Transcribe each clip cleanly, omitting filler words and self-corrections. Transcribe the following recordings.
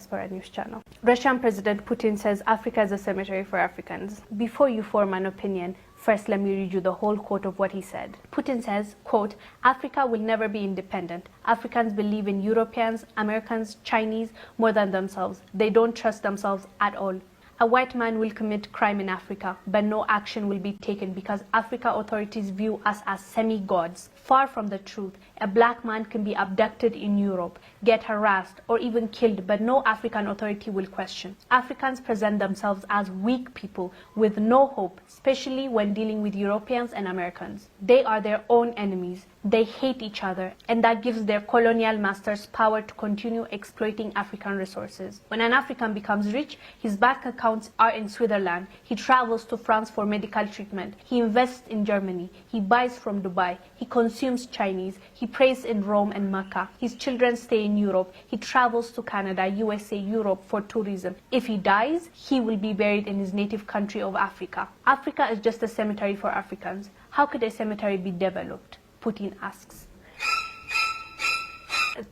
Diaspora News Channel. Russian President Putin says Africa is a cemetery for Africans. Before you form an opinion, first let me read you the whole quote of what he said. Putin says, quote, "Africa will never be independent. Africans believe in Europeans, Americans, Chinese more than themselves. They don't trust themselves at all. A white man will commit crime in Africa, but no action will be taken because Africa authorities view us as semi-gods. Far from the truth, a black man can be abducted in Europe, get harassed, or even killed, but no African authority will question. Africans present themselves as weak people with no hope, especially when dealing with Europeans and Americans. They are their own enemies. They hate each other, and that gives their colonial masters power to continue exploiting African resources. When an African becomes rich, his bank accounts are in Switzerland. He travels to France for medical treatment. He invests in Germany. He buys from Dubai. He consumes Chinese. He prays in Rome and Mecca. His children stay in Europe. He travels to Canada, USA, Europe for tourism. If he dies, he will be buried in his native country of Africa. Africa is just a cemetery for Africans. How could a cemetery be developed?" Putin asks.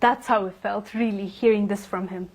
That's how it felt, really, hearing this from him.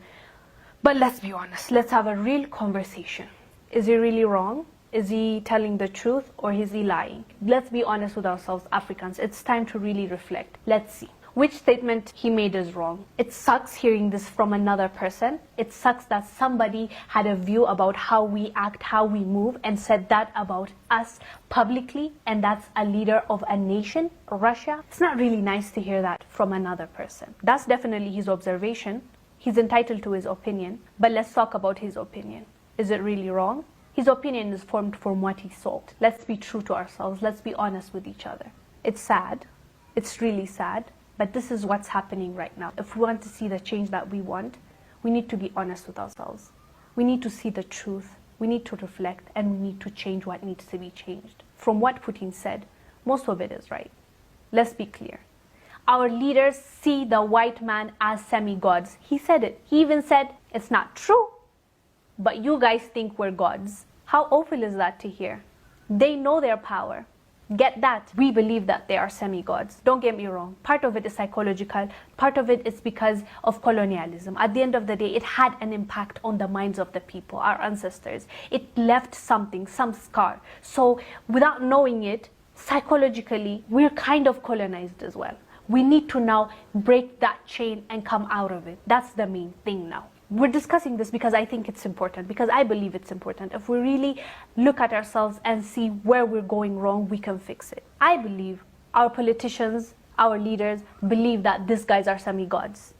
But let's be honest, let's have a real conversation. Is he really wrong? Is he telling the truth, or is he lying? Let's be honest with ourselves, Africans. It's time to really reflect. Let's see. Which statement he made is wrong? It sucks hearing this from another person. It sucks that somebody had a view about how we act, how we move, and said that about us publicly, and that's a leader of a nation, Russia. It's not really nice to hear that from another person. That's definitely his observation. He's entitled to his opinion, but let's talk about his opinion. Is it really wrong? His opinion is formed from what he saw. Let's be true to ourselves. Let's be honest with each other. It's sad. It's really sad. But this is what's happening right now. If we want to see the change that we want, we need to be honest with ourselves. We need to see the truth. We need to reflect, and we need to change what needs to be changed. From what Putin said, most of it is right. Let's be clear. Our leaders see the white man as semi-gods. He said it. He even said, it's not true, but you guys think we're gods. How awful is that to hear? They know their power. Get that. We believe that they are semi-gods. Don't get me wrong. Part of it is psychological. Part of it is because of colonialism. At the end of the day, it had an impact on the minds of the people, our ancestors. It left something, some scar. So without knowing it, psychologically, we're kind of colonized as well. We need to now break that chain and come out of it. That's the main thing now. We're discussing this because I think it's important, because I believe it's important. If we really look at ourselves and see where we're going wrong, we can fix it. I believe our politicians, our leaders, believe that these guys are semi-gods.